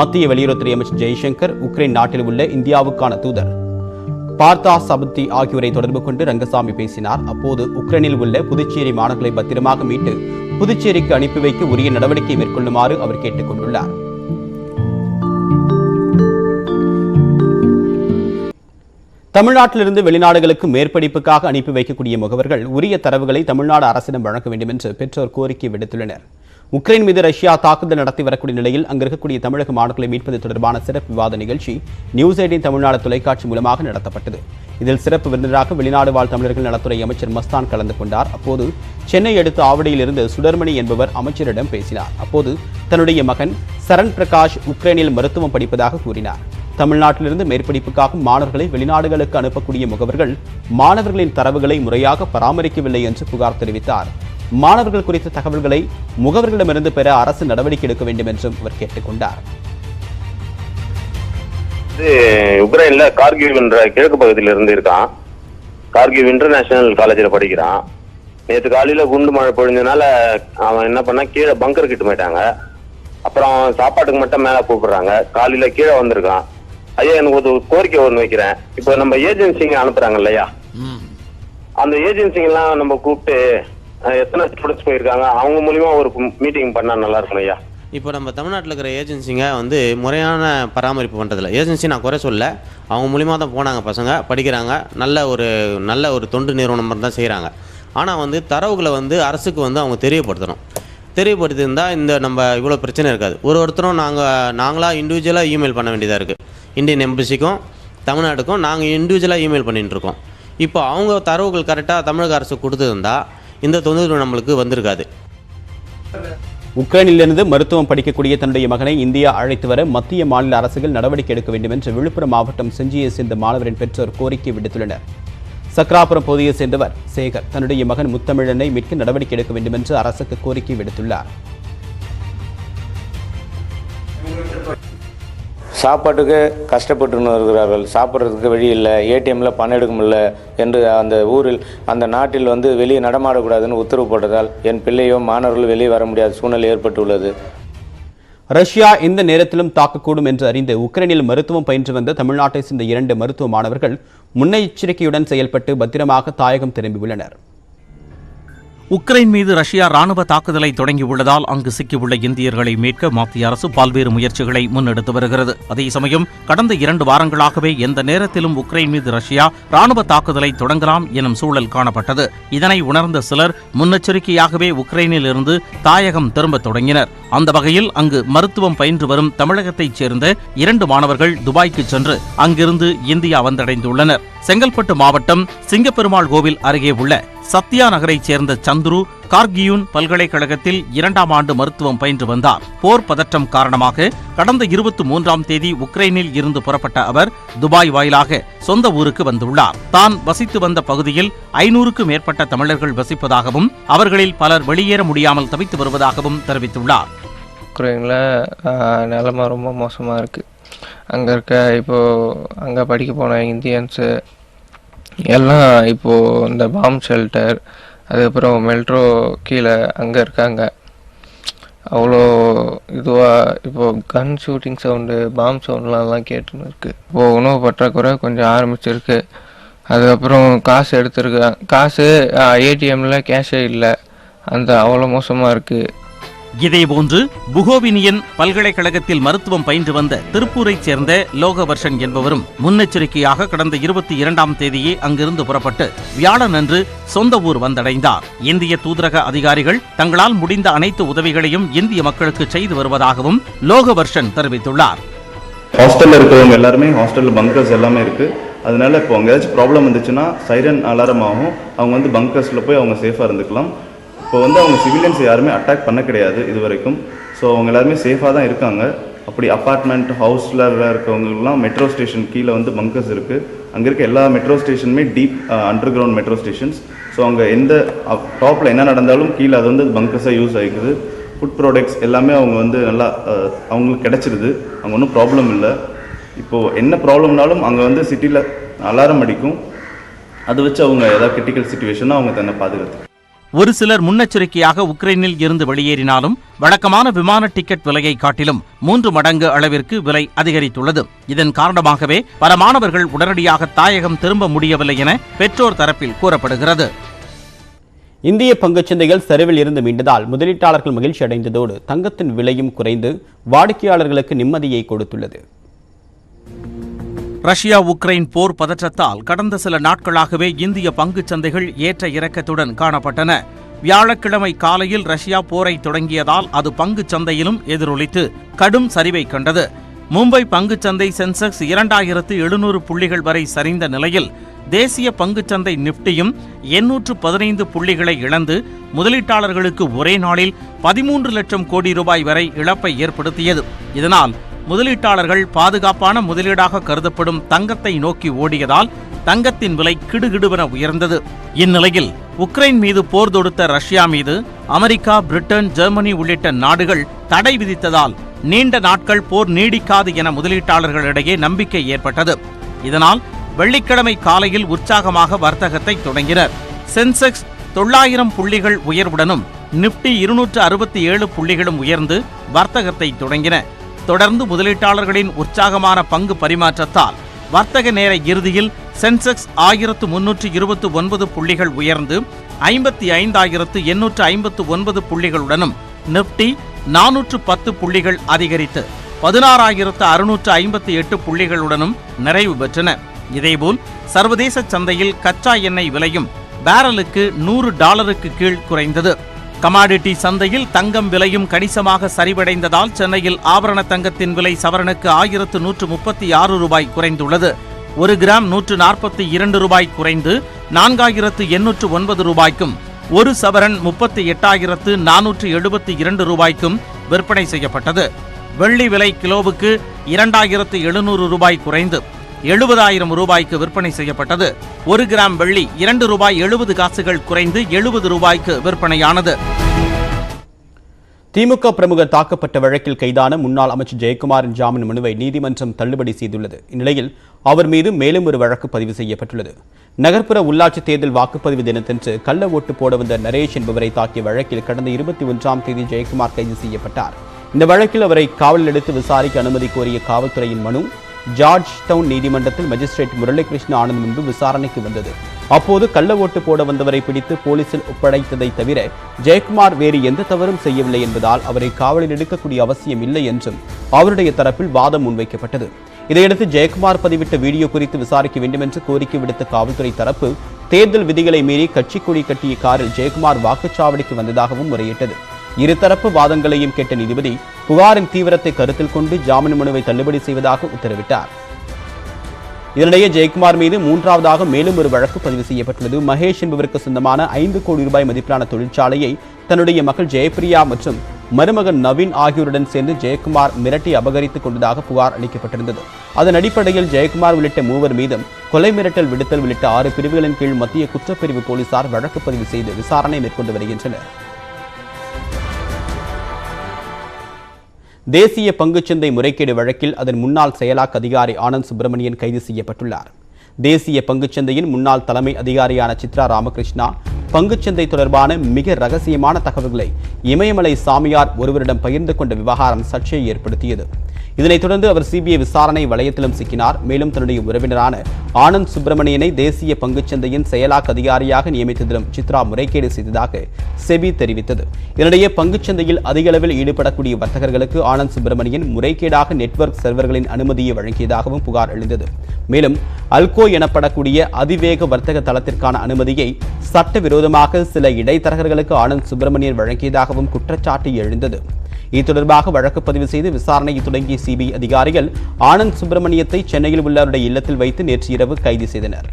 மத்திய வெளியுறவுத்துறை அமைச்சர் ஜெய்சங்கர், உக்ரைன் நாட்டில் உள்ள இந்தியாவுக்கான தூதர் பார்த்தா சபத்தி ஆகியோரை தொடர்பு கொண்டு ரங்கசாமி பேசினார். அப்போது உக்ரைனில் உள்ள புதுச்சேரி மாணவர்களை பத்திரமாக மீட்டு புதுச்சேரிக்கு அனுப்பி வைக்க உரிய நடவடிக்கை மேற்கொள்ளுமாறு அவர் கேட்டுக் கொண்டுள்ளார். தமிழ்நாட்டிலிருந்து வெளிநாடுகளுக்கு மேற்படிப்புக்காக அனுப்பி வைக்கக்கூடிய முகவர்கள் உரிய தரவுகளை தமிழ்நாடு அரசிடம் வழங்க வேண்டும் என்று பெற்றோர் கோரிக்கை விடுத்துள்ளனர். உக்ரைன் மீது ரஷ்யா தாக்குதல் நடத்தி வரக்கூடிய நிலையில் அங்கு இருக்கக்கூடிய தமிழக மாணவர்களை மீட்பது தொடர்பான சிறப்பு விவாத நிகழ்ச்சி நியூஸ் 18 தமிழ்நாடு தொலைக்காட்சி மூலமாக நடத்தப்பட்டது. இதில் சிறப்பு விருந்தினராக வெளிநாடு வாழ் தமிழர்கள் நலத்துறை அமைச்சர் மஸ்தான் கலந்து கொண்டார். அப்போது சென்னை அடுத்த ஆவடியில் இருந்து சுடர்மணி என்பவர் அமைச்சரிடம் பேசினார். அப்போது தன்னுடைய மகன் சரண் பிரகாஷ் உக்ரைனில் மருத்துவம் படிப்பதாக கூறினார். தமிழ்நாட்டிலிருந்து மேற்படிப்புக்காக மாணவர்களை வெளிநாடுகளுக்கு அனுப்பக்கூடிய முகவர்கள் மாணவர்களின் தரவுகளை முறையாக பராமரிக்கவில்லை என்று புகார் தெரிவித்தார். மாணவர்கள் குறித்த தகவல்களை முகவர்களிடமிருந்து பெற அரசு நடவடிக்கை எடுக்க வேண்டும் என்றும் அவர் கேட்டுக்கொண்டார். உக்ரைன்ல கார்கிவ் என்ற கிழக்கு பகுதியில இருந்து இருக்கான். கார்கிவ் இன்டர்நேஷனல் காலேஜில் படிக்கிறான். நேற்று காலையில குண்டு மழை பொழிஞ்சதுனால அவன் என்ன பண்ணா கீழே பங்கர் கிட்ட போயிட்டாங்க. அப்புறம் சாப்பாட்டுக்கு மட்டும் மேல கூப்பிடுறாங்க. காலையில கீழே வந்திருக்கான். ஐயா, எனக்கு ஒரு கோரிக்கை ஒன்று வைக்கிறேன். இப்போ நம்ம ஏஜென்சிங்க அனுப்புறாங்க இல்லையா, அந்த ஏஜென்சிங்கெல்லாம் நம்ம கூப்பிட்டு எத்தனை ஸ்டூடெண்ட்ஸ் போயிருக்காங்க அவங்க மூலியமா ஒரு மீட்டிங் பண்ணா நல்லா இருக்கும் ஐயா. இப்போ நம்ம தமிழ்நாட்டில் இருக்கிற ஏஜென்சிங்க வந்து முறையான பராமரிப்பு பண்ணுறதில்ல. ஏஜென்சி நான் குறை சொல்ல, அவங்க மூலிமா தான் போனாங்க, பசங்க படிக்கிறாங்க, நல்ல ஒரு தொண்டு நிறுவனம் தான் செய்கிறாங்க. ஆனால் வந்து தரவுகளை வந்து அரசுக்கு வந்து அவங்க தெரியப்படுத்தியிருந்தால் இந்த நம்ம இவ்வளோ பிரச்சனை இருக்காது. ஒருத்தரும் நாங்களாக இண்டிவிஜுவலாக இமெயில் பண்ண வேண்டியதாக இருக்குது. இந்தியன் எம்பசிக்கும் தமிழ்நாட்டுக்கும் நாங்கள் இண்டிவிஜுவலாக இமெயில் பண்ணிட்டு இருக்கோம். இப்போ அவங்க தரவுகள் கரெக்டாக தமிழக அரசு கொடுத்துருந்தா இந்த தொந்தரவு நம்மளுக்கு வந்திருக்காது. உக்ரைனிலிருந்து மருத்துவம் படிக்கக்கூடிய தன்னுடைய மகனை இந்தியா அழைத்து வர மத்திய மாநில அரசுகள் நடவடிக்கை எடுக்க வேண்டும் என்று விழுப்புரம் மாவட்டம் செஞ்சியை சேர்ந்த மாணவரின் பெற்றோர் கோரிக்கை விடுத்துள்ளனர். சக்ராபுரம் பகுதியை சேர்ந்தவர் சேகர் தன்னுடைய மகன் முத்தமிழனை மீட்க நடவடிக்கை எடுக்க வேண்டும் என்று அரசுக்கு கோரிக்கை விடுத்துள்ளார். சாப்பாட்டுக்கு கஷ்டப்பட்டு வருகிறார்கள். சாப்பிட்றதுக்கு வழி இல்லை, ஏடிஎம்மில் பணம் எடுக்க முடியல என்று அந்த ஊரில் அந்த நாட்டில் வெளியே நடமாடக்கூடாதுன்னு உத்தரவு போட்டதால் என் பிள்ளையோ மாணவர்கள் வெளியே வர முடியாத சூழ்நிலை ஏற்பட்டுள்ளது. ரஷ்யா இந்த நேரத்திலும் தாக்கக்கூடும் என்று அறிந்து உக்ரைனில் மருத்துவம் பயின்று வந்த தமிழ்நாட்டை சேர்ந்த 2 மருத்துவ மாணவர்கள் முன்னெச்சரிக்கையுடன் செயல்பட்டு பத்திரமாக தாயகம் திரும்பியுள்ளனர். உக்ரைன் மீது ரஷ்யா ராணுவ தாக்குதலை தொடங்கியுள்ளதால் அங்கு சிக்கியுள்ள இந்தியர்களை மீட்க மத்திய அரசு பல்வேறு முயற்சிகளை முன்னெடுத்து வருகிறது. அதே சமயம் கடந்த 2 வாரங்களாகவே எந்த நேரத்திலும் உக்ரைன் மீது ரஷ்யா ராணுவ தாக்குதலை தொடங்கலாம் எனும் சூழல் காணப்பட்டது. இதனை உணர்ந்த சிலர் முன்னெச்சரிக்கையாகவே உக்ரைனில் இருந்து தாயகம் திரும்ப தொடங்கினர். அந்த வகையில் அங்கு மருத்துவம் பயின்று வரும் தமிழகத்தைச் சேர்ந்த 2 மாணவர்கள் துபாய்க்கு சென்று அங்கிருந்து இந்தியா வந்தடைந்துள்ளனர். செங்கல்பட்டு மாவட்டம் சிங்கப்பெருமாள் கோவில் அருகே உள்ள சத்யா நகரைச் சேர்ந்த சந்துரு கார்கியூன் பல்கலைக்கழகத்தில் 2ஆம் ஆண்டு மருத்துவம் பயின்று வந்தார். போர் பதற்றம் காரணமாக கடந்த 23ஆம் தேதி உக்ரைனில் இருந்து புறப்பட்ட அவர் துபாய் வாயிலாக சொந்த ஊருக்கு வந்துள்ளார். தான் வசித்து வந்த பகுதியில் 500க்கும் மேற்பட்ட தமிழர்கள் வசிப்பதாகவும் அவர்களில் பலர் வெளியேற முடியாமல் தவித்து வருவதாகவும் தெரிவித்துள்ளார். உக்ரைனில் நிலைமை ரொம்ப மோசமாக இருக்குது. அங்கே இருக்க அங்கே படிக்க போன இந்தியன்ஸு எல்லாம் இப்போது இந்த பாம் ஷெல்டர் அதுக்கப்புறம் மெட்ரோ கீழே அங்கே இருக்காங்க. அவ்வளோ இதுவாக இப்போது கன் ஷூட்டிங் சவுண்டு பாம் சவுண்ட்லாம் கேட்டுன்னு இருக்குது. இப்போது உணவு பற்றாக்குறை கொஞ்சம் ஆரம்பிச்சிருக்கு. அதுக்கப்புறம் காசு எடுத்துருக்காங்க. காசு ஏடிஎம்மில் கேஷே இல்லை. அவ்வளோ மோசமாக இருக்குது. இதேபோன்று புகோவினியன் பல்கலைக்கழகத்தில் மருத்துவம் பயின்று வந்த திருப்பூரைச் சேர்ந்த லோகவர்ஷன் என்பவரும் முன்னெச்சரிக்கையாக கடந்த 22ஆம் தேதியே அங்கிருந்து புறப்பட்டு வியாழனன்று சொந்த ஊர் வந்தடைந்தார். இந்திய தூதரக அதிகாரிகள் தங்களால் முடிந்த அனைத்து உதவிகளையும் இந்திய மக்களுக்கு செய்து வருவதாகவும் லோகவர்ஷன் தெரிவித்துள்ளார். ஹாஸ்டலில் இருக்கிறவங்க எல்லாருமே ஹாஸ்டலில் பங்கர்ஸ் எல்லாமே இருக்கு. அதனால இப்போ அங்கே ஏதாச்சும் ப்ராப்ளம் வந்துச்சுன்னா சைரன் அலாரம் ஆகும். அவங்க பங்கர்ஸில் போய் அவங்க சேஃபாக இருந்துக்கலாம். இப்போ அவங்க சிவிலியன்ஸ் யாருமே அட்டாக் பண்ண கிடையாது இது வரைக்கும். ஸோ அவங்க எல்லாருமே சேஃபாக தான் இருக்காங்க. அப்படி அப்பார்ட்மெண்ட் ஹவுஸில் இருக்கவங்களுக்குலாம் மெட்ரோ ஸ்டேஷன் கீழே பங்கர்ஸ் இருக்குது. அங்கே இருக்க எல்லா மெட்ரோ ஸ்டேஷனுமே deep underground metro stations. So அங்கே எந்த டாப்பில் என்ன நடந்தாலும் கீழே அது பங்கர்ஸாக யூஸ் ஆகிக்குது. ஃபுட் ப்ராடக்ட்ஸ் எல்லாமே அவங்க நல்லா அவங்களுக்கு கிடச்சிருது. அங்கே ஒன்றும் ப்ராப்ளம் இல்லை. இப்போது என்ன ப்ராப்ளம்னாலும் அங்கே சிட்டியில் அலாரம் அடிக்கும். அதை வச்சு அவங்க ஏதாவது கிரிட்டிக்கல் சிச்சுவேஷனாக அவங்க தன்னை பாதுகாத்து. ஒரு சிலர் முன்னெச்சரிக்கையாக உக்ரைனில் இருந்து வெளியேறினாலும் வழக்கமான விமான டிக்கெட் விலையை காட்டிலும் 3 மடங்கு அளவிற்கு விலை அதிகரித்துள்ளது. இதன் காரணமாகவே பல மாணவர்கள் உடனடியாக தாயகம் திரும்ப முடியவில்லை என பெற்றோர் தரப்பில் கூறப்படுகிறது. இந்திய பங்குச்சந்தைகள் சரிவில் இருந்து மீண்டதால் முதலீட்டாளர்கள் மகிழ்ச்சி அடைந்ததோடு தங்கத்தின் விலையும் குறைந்து வாடிக்கையாளர்களுக்கு நிம்மதியை கொடுத்துள்ளது. ரஷ்யா உக்ரைன் போர் பதற்றத்தால் கடந்த சில நாட்களாகவே இந்திய பங்குச் சந்தைகள் ஏற்ற இறக்கத்துடன் காணப்பட்டன. வியாழக்கிழமை காலையில் ரஷ்யா போரை தொடங்கியதால் அது பங்குச் சந்தையிலும் எதிரொலித்து கடும் சரிவை கண்டது. மும்பை பங்குச் சந்தை சென்செக்ஸ் 2700 புள்ளிகள் வரை சரிந்த நிலையில் தேசிய பங்குச்சந்தை நிப்டியும் 815 புள்ளிகளை இழந்து முதலீட்டாளர்களுக்கு ஒரே நாளில் 13 லட்சம் கோடி ரூபாய் வரை இழப்பை ஏற்படுத்தியது. இதனால் முதலீட்டாளர்கள் பாதுகாப்பான முதலீடாக கருதப்படும் தங்கத்தை நோக்கி ஓடியதால் தங்கத்தின் விலை கிடுகிடுவென உயர்ந்தது. இந்நிலையில் உக்ரைன் மீது போர் தொடுத்த ரஷ்யா மீது அமெரிக்கா, பிரிட்டன், ஜெர்மனி உள்ளிட்ட நாடுகள் தடை விதித்ததால் நீண்ட நாட்கள் போர் நீடிக்காது என முதலீட்டாளர்களிடையே நம்பிக்கை ஏற்பட்டது. இதனால் வெள்ளிக்கிழமை காலையில் உற்சாகமாக வர்த்தகத்தை தொடங்கினர். சென்செக்ஸ் 900 புள்ளிகள் உயர்வுடனும் நிப்டி 267 புள்ளிகளும் உயர்ந்து வர்த்தகத்தை தொடங்கின. தொடர்ந்து முதலீட்டாளர்களின் உற்சாகமான பங்கு பரிமாற்றத்தால் வர்த்தக நேர இறுதியில் சென்செக்ஸ் 1329 புள்ளிகள் உயர்ந்து 55,859 புள்ளிகளுடனும் நிப்டி 410 புள்ளிகள் அதிகரித்து 16,658 புள்ளிகளுடனும் நிறைவு பெற்றன. இதேபோல் சர்வதேச சந்தையில் கச்சா எண்ணெய் விலையும் பேரலுக்கு $100 கீழ் குறைந்தது. கமாடிட்டி சந்தையில் தங்கம் விலையும் கணிசமாக சரிவடைந்ததால் சென்னையில் ஆபரண தங்கத்தின் விலை சவரனுக்கு 1136 ரூபாய் குறைந்துள்ளது. 1 கிராம் 142 ரூபாய் குறைந்து 4809 ரூபாய்க்கும், 1 சவரன் 38,472 ரூபாய்க்கும் விற்பனை செய்யப்பட்டது. வெள்ளி விலை கிலோவுக்கு 2700 ரூபாய் குறைந்து 70,000 ரூபாய்க்கு விற்பனை செய்யப்பட்டது. 1 கிராம் வெள்ளி 2 ரூபாய் 70 காசுகள் குறைந்து 70 ரூபாய்க்கு விற்பனையானது. திமுக பிரமுகர் தாக்கப்பட்ட வழக்கில் கைதான முன்னாள் அமைச்சர் ஜெயக்குமாரின் ஜாமீன் மனுவை நீதிமன்றம் தள்ளுபடி செய்துள்ளது. இந்நிலையில் அவர் மீது மேலும் ஒரு வழக்கு பதிவு செய்யப்பட்டுள்ளது. நகர்ப்புற உள்ளாட்சி தேர்தல் வாக்குப்பதிவு தினத்தன்று கள்ள ஓட்டு போட வந்த நரேஷ் என்பவரை தாக்கிய வழக்கில் கடந்த 21ஆம் தேதி ஜெயக்குமார் கைது செய்யப்பட்டார். இந்த வழக்கில் அவரை காவலில் எடுத்து விசாரிக்க அனுமதி கோரிய காவல்துறையின் மனு ஜார்ஜ் டவுன் நீதிமன்றத்தில் மஜிஸ்ட்ரேட் முரளிகிருஷ்ண ஆனந்த் முன்பு விசாரணைக்கு வந்தது. அப்போது கள்ள ஓட்டு போட வந்தவரை பிடித்து போலீசில் ஒப்படைத்ததை தவிர ஜெயக்குமார் வேறு எந்த தவறும் செய்யவில்லை என்பதால் அவரை காவலில் எடுக்கக்கூடிய அவசியம் இல்லை என்றும் அவருடைய தரப்பில் வாதம் முன்வைக்கப்பட்டது. இதையடுத்து ஜெயக்குமார் பதிவிட்ட வீடியோ குறித்து விசாரிக்க வேண்டும் என்று கோரிக்கை விடுத்த காவல்துறை தரப்பு தேர்தல் விதிகளை மீறி கட்சி கொடி கட்டிய காரில் ஜெயக்குமார் வாக்குச்சாவடிக்கு வந்ததாகவும் முறையிட்டது. இருதரப்பு வாதங்களையும் கேட்ட நீதிபதி புகாரின் தீவிரத்தை கருத்தில் கொண்டு ஜாமீன் மனுவை தள்ளுபடி செய்வதாக உத்தரவிட்டார். இதனிடையே ஜெயக்குமார் மீது மூன்றாவதாக மேலும் ஒரு வழக்கு பதிவு செய்யப்பட்டுள்ளது. மகேஷ் என்பவருக்கு சொந்தமான 5 கோடி ரூபாய் மதிப்பிலான தொழிற்சாலையை தன்னுடைய மகள் ஜெயபிரியா மற்றும் மருமகன் நவீன் ஆகியோருடன் சேர்ந்து ஜெயக்குமார் மிரட்டி அபகரித்துக் கொண்டதாக புகார் அளிக்கப்பட்டிருந்தது. அதன் அடிப்படையில் ஜெயக்குமார் உள்ளிட்ட 3 மீதும் கொலை மிரட்டல் விடுத்தல் உள்ளிட்ட 6 பிரிவுகளின் கீழ் மத்திய குற்றப்பிரிவு போலீசார் வழக்கு பதிவு செய்து விசாரணை மேற்கொண்டு வருகின்றனர். தேசிய பங்குச்சந்தை முறைகேடு வழக்கில் அதன் முன்னாள் செயலாக்க அதிகாரி ஆனந்த் சுப்பிரமணியன் கைது செய்யப்பட்டுள்ளார். தேசிய பங்குச்சந்தையின் முன்னாள் தலைமை அதிகாரியான சித்ரா ராமகிருஷ்ணா பங்குச்சந்தை தொடர்பான மிக ரகசியமான தகவல்களை இமயமலை சாமியார் ஒருவரிடம் பகிர்ந்து கொண்ட விவகாரம் சர்ச்சையை ஏற்படுத்தியது. இதனைத் தொடர்ந்து அவர் சிபிஐ விசாரணை வளையத்திலும் சிக்கினார். மேலும் தன்னுடைய உறவினரான ஆனந்த் சுப்பிரமணியனை தேசிய பங்குச்சந்தையின் செயலாக்க அதிகாரியாக நியமித்ததிலும் சித்ரா முறைகேடு செய்ததாக செபி தெரிவித்தது. இதனிடையே பங்குச்சந்தையில் அதிக அளவில் ஈடுபடக்கூடிய வர்த்தகர்களுக்கு ஆனந்த் சுப்பிரமணியன் முறைகேடாக நெட்வொர்க் சர்வர்களின் அனுமதியை வழங்கியதாகவும் புகார் எழுந்தது. மேலும் அல்கோ எனப்படக்கூடிய அதிவேக வர்த்தக தளத்திற்கான அனுமதியை சட்டவிரோதமாக சில இடைத்தரகர்களுக்கு ஆனந்த் சுப்பிரமணியன் வழங்கியதாகவும் குற்றச்சாட்டு எழுந்தது. இது தொடர்பாக வழக்கு பதிவு செய்து விசாரணையை தொடங்கிய சிபிஐ அதிகாரிகள் ஆனந்த் சுப்பிரமணியத்தை சென்னையில் உள்ள அவருடைய இல்லத்தில் வைத்து நேற்று இரவு கைது செய்தனர்.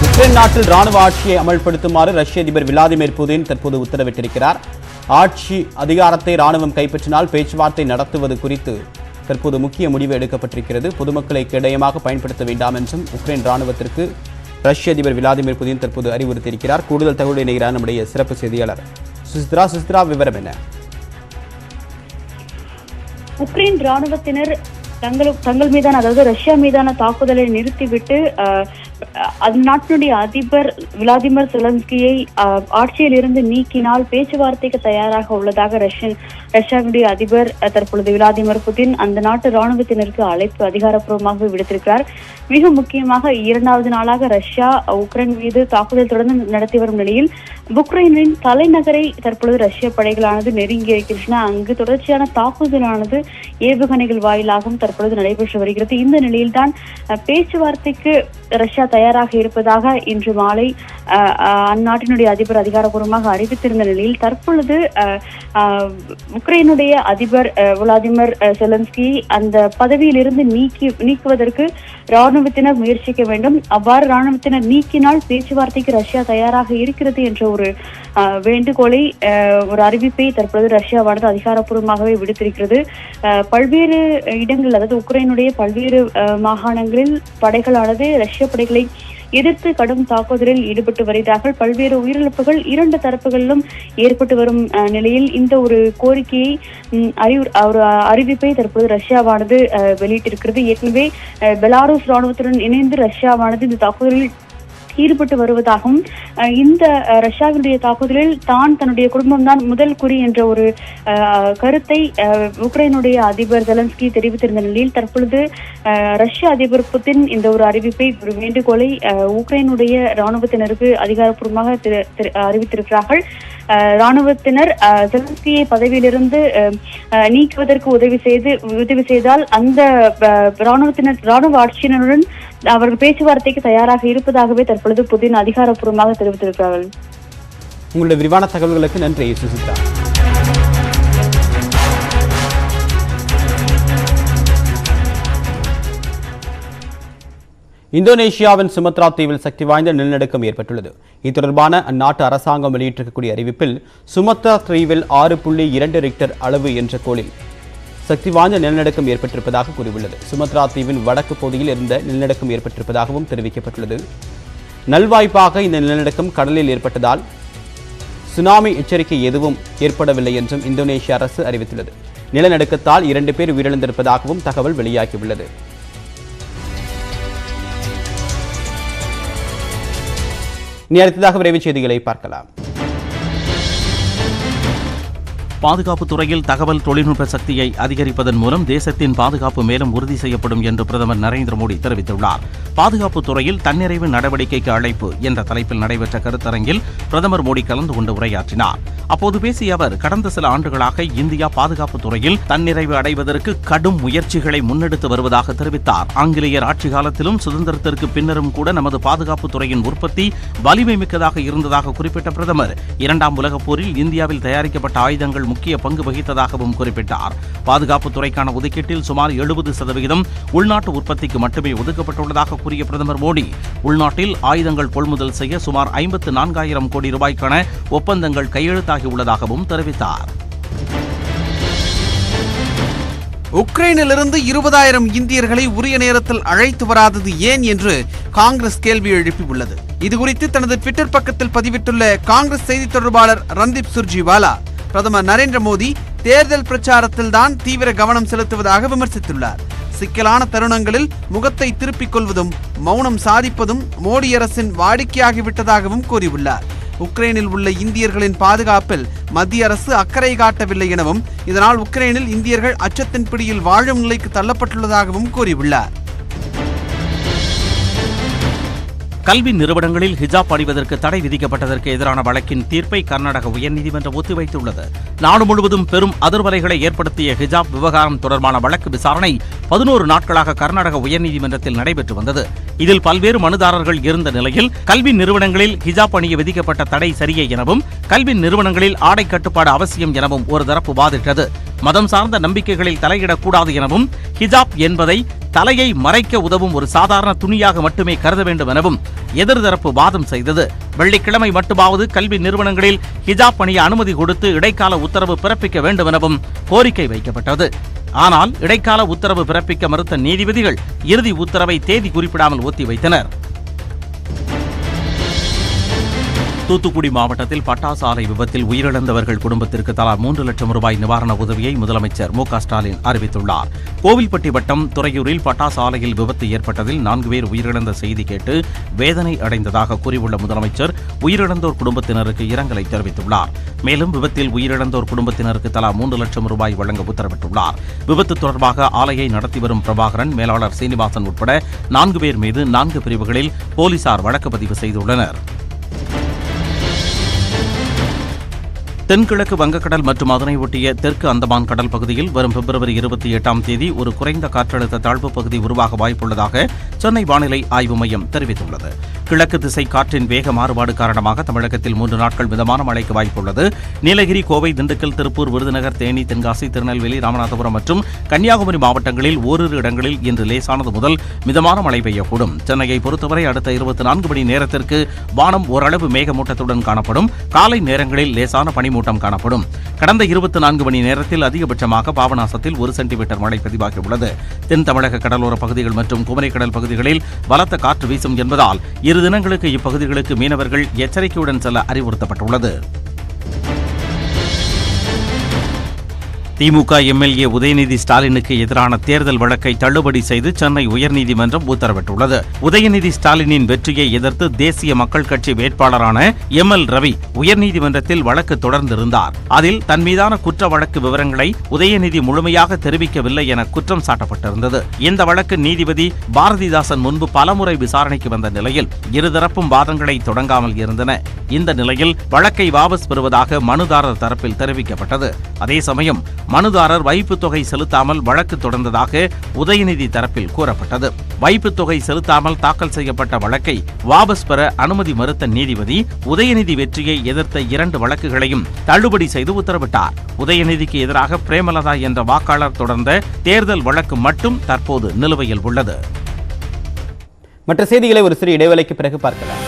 உக்ரைன் நாட்டில் ராணுவ ஆட்சியை அமல்படுத்துமாறு ரஷ்ய அதிபர் விளாடிமிர் புதின் தற்போது உத்தரவிட்டிருக்கிறார். ஆட்சி அதிகாரத்தை ராணுவம் கைப்பற்றினால் பேச்சுவார்த்தை நடத்துவது குறித்து தற்போது முக்கிய முடிவு எடுக்கப்பட்டிருக்கிறது. பொதுமக்களை கேடயமாக பயன்படுத்த வேண்டாம் என்றும் உக்ரைன் ராணுவத்திற்கு ரஷ்ய அதிபர் விளாடிமிர் புதின் தற்போது அறிவுறுத்தியிருக்கிறார். கூடுதல் தகவல் இணைகிறார் நம்முடைய சிறப்பு செய்தியாளர் சுசித்ரா. விவரம் என்ன? உக்ரைன் ராணுவத்தினர் தங்கள் மீதான, அதாவது ரஷ்யா மீதான தாக்குதலை நிறுத்திவிட்டு அந்நாட்டினுடைய அதிபர் விளாடிமிர் செலன்ஸ்கியை ஆட்சியில் இருந்து நீக்கினால் பேச்சுவார்த்தைக்கு தயாராக உள்ளதாக ரஷ்யாவுடைய அதிபர் தற்பொழுது விளாடிமிர் புதின் அந்த நாட்டு ராணுவத்தினருக்கு அழைப்பு அதிகாரப்பூர்வமாக விடுத்திருக்கிறார். மிக முக்கியமாக 2வது நாளாக ரஷ்யா உக்ரைன் மீது தாக்குதல் தொடர்ந்து நடத்தி வரும் நிலையில் உக்ரைனின் தலைநகரை தற்பொழுது ரஷ்ய படைகளானது நெருங்கி இருக்கின்றன. அங்கு தொடர்ச்சியான தாக்குதலானது ஏவுகணைகள் வாயிலாகவும் தற்பொழுது நடைபெற்று வருகிறது. இந்த நிலையில்தான் பேச்சுவார்த்தைக்கு ரஷ்யா தயாராக இருப்பதாக இன்று மாலை அந்நாட்டினுடைய அதிபர் அதிகாரப்பூர்வமாக அறிவித்திருந்த நிலையில் தற்பொழுது உக்ரைனுடைய அதிபர் விளாடிமிர் செலன்ஸ்கி அந்த பதவியில் இருந்து நீக்குவதற்கு ராணுவத்தினர் முயற்சிக்க வேண்டும். அவ்வாறு ராணுவத்தினர் நீக்கினால் பேச்சுவார்த்தைக்கு ரஷ்யா தயாராக இருக்கிறது என்ற ஒரு வேண்டுகோளை, ஒரு அறிவிப்பை தற்பொழுது ரஷ்யாவானது அதிகாரப்பூர்வமாகவே விடுத்திருக்கிறது. பல்வேறு இடங்கள், அதாவது உக்ரைனுடைய பல்வேறு மாகாணங்களில் படைகளானது ரஷ்ய படைகளை எதிர்த்து கடும் தாக்குதலில் ஈடுபட்டு வருகிறார்கள். பல்வேறு உயிரிழப்புகள் 2 தரப்புகளிலும் ஏற்பட்டு வரும் நிலையில் இந்த ஒரு கோரிக்கையை, ஒரு அறிவிப்பை தற்போது ரஷ்யாவானது வெளியிட்டிருக்கிறது. ஏற்கனவே பெலாரூஸ் ராணுவத்துடன் இணைந்து ரஷ்யாவானது இந்த தாக்குதலில் ஈடுபட்டு வருவதாகவும், இந்த ரஷ்யாவினுடைய தாக்குதலில் தன்னுடைய குடும்பம் தான் முதல் குறி என்ற ஒரு கருத்தை உக்ரைனுடைய அதிபர் ஜெலன்ஸ்கி தெரிவித்திருந்த நிலையில் தற்பொழுது ரஷ்ய அதிபர் புதின் இந்த ஒரு அறிவிப்பை, ஒரு வேண்டுகோளை உக்ரைனுடைய ராணுவத்தினருக்கு அதிகாரப்பூர்வமாக அறிவித்திருக்கிறார்கள். ராணுவத்தினர் ஜெலன்ஸ்கியை பதவியிலிருந்து நீக்குவதற்கு உதவி செய்தால் அந்த ராணுவ ஆட்சியினருடன் அவர்கள் பேச்சுவார்த்தைக்கு தயாராக இருப்பதாகவே தற்பொழுது புதின் அதிகாரப்பூர்வமாக தெரிவித்திருக்கிறார்கள். உங்களுடைய விரிவான தகவல்களுக்கு நன்றி சுசிதா. இந்தோனேஷியாவின் சுமத்ரா தீவில் சக்தி வாய்ந்த நிலநடுக்கம் ஏற்பட்டுள்ளது. இது தொடர்பான அந்நாட்டு அரசாங்கம் வெளியிட்டிருக்கக்கூடிய அறிவிப்பில் சுமத்ரா தீவில் 6.2 ரிக்டர் அளவு என்ற கோளில் சக்தி வாய்ந்த நிலநடுக்கம் ஏற்பட்டிருப்பதாக கூறியுள்ளது. சுமத்ரா தீவின் வடக்கு பகுதியில் இருந்த நிலநடுக்கம் ஏற்பட்டிருப்பதாகவும் தெரிவிக்கப்பட்டுள்ளது. நல்வாய்ப்பாக இந்த நிலநடுக்கம் கடலில் ஏற்பட்டதால் சுனாமி எச்சரிக்கை எதுவும் ஏற்படவில்லை என்றும் இந்தோனேஷிய அரசு அறிவித்துள்ளது. நிலநடுக்கத்தால் 2 பேர் உயிரிழந்திருப்பதாகவும் தகவல் வெளியாகியுள்ளது. இனி அடுத்ததாக விரைவு செய்திகளை பார்க்கலாம். பாதுகாப்புத் துறையில் தகவல் தொழில்நுட்ப சக்தியை அதிகரிப்பதன் மூலம் தேசத்தின் பாதுகாப்பு மேலும் உறுதி செய்யப்படும் என்று பிரதமர் நரேந்திர மோடி தெரிவித்துள்ளார். பாதுகாப்புத் துறையில் தன்னிறைவு நடவடிக்கைக்கு அழைப்பு என்ற தலைப்பில் நடைபெற்ற கருத்தரங்கில் பிரதமர் மோடி கலந்து கொண்டு உரையாற்றினார். அப்போது பேசிய அவர், கடந்த சில ஆண்டுகளாக இந்தியா பாதுகாப்புத் துறையில் தன்னிறைவு அடைவதற்கு கடும் முயற்சிகளை முன்னெடுத்து வருவதாக தெரிவித்தார். ஆங்கிலேயர் ஆட்சி காலத்திலும் சுதந்திரத்திற்கு பின்னரும் கூட நமது பாதுகாப்புத் துறையின் உற்பத்தி வலிமை மிக்கதாக இருந்ததாக குறிப்பிட்ட பிரதமர், 2ஆம் உலகப் போரில் இந்தியாவில் தயாரிக்கப்பட்ட ஆயுதங்கள் முக்கிய பங்கு வகித்ததாகவும் குறிப்பிட்டார். பாதுகாப்புத் துறைக்கான ஒதுக்கீட்டில் சுமார் 70% உள்நாட்டு உற்பத்திக்கு மட்டுமே ஒதுக்கப்பட்டுள்ளதாக கூறிய பிரதமர் மோடி, உள்நாட்டில் ஆயுதங்கள் கொள்முதல் செய்ய சுமார் 54,000 கோடி ரூபாய்க்கான ஒப்பந்தங்கள் கையெழுத்தாகியுள்ளதாகவும் தெரிவித்தார். உக்ரைனிலிருந்து 20,000 இந்தியர்களை உரிய நேரத்தில் அழைத்து வராதது ஏன் என்று காங்கிரஸ் கேள்வி எழுப்பியுள்ளது. இதுகுறித்து தனது ட்விட்டர் பக்கத்தில் பதிவிட்டுள்ள காங்கிரஸ் செய்தி தொடர்பாளர் ரந்தீப் சுர்ஜிவாலா, பிரதமர் நரேந்திர மோடி தேர்தல் பிரச்சாரத்தில் தான் தீவிர கவனம் செலுத்துவதாக விமர்சித்துள்ளார். சிக்கலான தருணங்களில் முகத்தை திருப்பிக் கொள்வதும் மௌனம் சாதிப்பதும் மோடி அரசின் வாடிக்கையாகிவிட்டதாகவும் கூறியுள்ளார். உக்ரைனில் உள்ள இந்தியர்களின் பாதுகாப்பில் மத்திய அரசு அக்கறை காட்டவில்லை எனவும், இதனால் உக்ரைனில் இந்தியர்கள் அச்சத்தின் பிடியில் வாழும் நிலைக்கு தள்ளப்பட்டுள்ளதாகவும் கூறியுள்ளார். கல்வி நிறுவனங்களில் ஹிஜாப் அணிவதற்கு தடை விதிக்கப்பட்டதற்கு எதிரான வழக்கின் தீர்ப்பை கர்நாடக உயர்நீதிமன்றம் ஒத்திவைத்துள்ளது. நாடு முழுவதும் பெரும் அதிர்வலைகளை ஏற்படுத்திய ஹிஜாப் விவகாரம் தொடர்பான வழக்கு விசாரணை 11 நாட்களாக கர்நாடக உயர்நீதிமன்றத்தில் நடைபெற்று வந்தது. இதில் பல்வேறு மனுதாரர்கள் இருந்த நிலையில் கல்வி நிறுவனங்களில் ஹிஜாப் அணிய விதிக்கப்பட்ட தடை சரியே எனவும், கல்வி நிறுவனங்களில் ஆடை கட்டுப்பாடு அவசியம் எனவும் ஒரு தரப்பு வாதிட்டது. மதம் சார்ந்த நம்பிக்கைகளில் தலையிடக்கூடாது எனவும், ஹிஜாப் என்பதை தலையை மறைக்க உதவும் ஒரு சாதாரண துணியாக மட்டுமே கருத வேண்டும் எனவும் எதிர்தரப்பு வாதம் செய்தது. வெள்ளிக்கிழமை மட்டுமாவது கல்வி நிறுவனங்களில் ஹிஜாப் அணிய அனுமதி கொடுத்து இடைக்கால உத்தரவு பிறப்பிக்க வேண்டும் எனவும் கோரிக்கை வைக்கப்பட்டது. ஆனால் இடைக்கால உத்தரவு பிறப்பிக்க மறுத்த நீதிபதிகள் இறுதி உத்தரவை தேதி குறிப்பிடாமல் ஒத்திவைத்தனர். தூத்துக்குடி மாவட்டத்தில் பட்டாசு ஆலை விபத்தில் உயிரிழந்தவர்கள் குடும்பத்திற்கு தலா 3 லட்சம் ரூபாய் நிவாரண உதவியை முதலமைச்சர் மு க ஸ்டாலின் அறிவித்துள்ளார். கோவில்பட்டி வட்டம் துறையூரில் பட்டாசு ஆலையில் விபத்து ஏற்பட்டதில் 4 பேர் உயிரிழந்த செய்தி கேட்டு வேதனை அடைந்ததாக கூறியுள்ள முதலமைச்சர் உயிரிழந்தோர் குடும்பத்தினருக்கு இரங்கலை தெரிவித்துள்ளார். மேலும் விபத்தில் உயிரிழந்தோர் குடும்பத்தினருக்கு தலா 3 லட்சம் ரூபாய் வழங்க உத்தரவிட்டுள்ளார். விபத்து தொடர்பாக ஆலையை நடத்தி வரும் பிரபாகரன், மேலாளர் சீனிவாசன் உட்பட 4 பேர் மீது 4 பிரிவுகளில் போலீசார் வழக்கு பதிவு செய்துள்ளனர். தென்கிழக்கு வங்கக்கடல் மற்றும் அதனை ஒட்டிய தெற்கு அந்தமான் கடல் பகுதியில் வரும் பிப்ரவரி 28ஆம் தேதி ஒரு குறைந்த காற்றழுத்த தாழ்வு பகுதி உருவாக வாய்ப்புள்ளதாக சென்னை வானிலை ஆய்வு மையம் தெரிவித்துள்ளது. கிழக்கு திசை காற்றின் வேக மாறுபாடு காரணமாக தமிழகத்தில் 3 நாட்கள் மிதமான மழைக்கு வாய்ப்புள்ளது. நீலகிரி, கோவை, திண்டுக்கல், திருப்பூர், விருதுநகர், தேனி, தென்காசி, திருநெல்வேலி, ராமநாதபுரம் மற்றும் கன்னியாகுமரி மாவட்டங்களில் ஓரிரு இடங்களில் இன்று லேசானது முதல் மிதமான மழை பெய்யக்கூடும். சென்னையை பொறுத்தவரை அடுத்த 24 மணி நேரத்திற்கு வானம் ஓரளவு மேகமூட்டத்துடன் காணப்படும். காலை நேரங்களில் லேசான பனிமூட்டம் காணப்படும். கடந்த 24 மணி நேரத்தில் அதிகபட்சமாக பாபநாசத்தில் 1 சென்டிமீட்டர் மழை பதிவாகியுள்ளது. தென் தமிழக கடலோர பகுதிகள் மற்றும் குமரி கடல் பகுதிகளில் பலத்த காற்று வீசும் என்பதால் 2 தினங்களுக்கு இப்பகுதிகளுக்கு மீனவர்கள் எச்சரிக்கையுடன் செல்ல அறிவுறுத்தப்பட்டுள்ளது. திமுக எம்எல்ஏ உதயநிதி ஸ்டாலினுக்கு எதிரான தேர்தல் வழக்கை தள்ளுபடி செய்து சென்னை உயர்நீதிமன்றம் உத்தரவிட்டுள்ளது. உதயநிதி ஸ்டாலினின் வெற்றியை எதிர்த்து தேசிய மக்கள் கட்சி வேட்பாளரான எம்.எல். ரவி உயர்நீதிமன்றத்தில் வழக்கு தொடர்ந்திருந்தார். அதில் தன் மீதான குற்ற வழக்கு விவரங்களை உதயநிதி முழுமையாக தெரிவிக்கவில்லை என குற்றம் சாட்டப்பட்டிருந்தது. இந்த வழக்கு நீதிபதி பாரதிதாசன் முன்பு பலமுறை விசாரணைக்கு வந்த நிலையில் இருதரப்பும் வாதங்களை தொடங்காமல் இருந்தன. இந்த நிலையில் வழக்கை வாபஸ் பெறுவதாக மனுதாரர் தரப்பில் தெரிவிக்கப்பட்டது. அதே சமயம் மனுதாரர் வைப்புத் தொகை செலுத்தாமல் வழக்கு தொடர்ந்ததாக உதயநிதி தரப்பில் கூறப்பட்டது. வைப்புத் தொகை செலுத்தாமல் தாக்கல் செய்யப்பட்ட வழக்கை வாபஸ் பெற அனுமதி மறுத்த நீதிபதி உதயநிதி வெற்றியை எதிர்த்த 2 வழக்குகளையும் தள்ளுபடி செய்து உத்தரவிட்டார். உதயநிதிக்கு எதிராக பிரேமலதா என்ற வாக்காளர் தொடர்ந்த தேர்தல் வழக்கு மட்டும் தற்போது நிலுவையில் உள்ளது. மற்ற செய்திகளை ஒரு சிறு இடைவேளைக்கு பிறகு பார்க்கலாம்.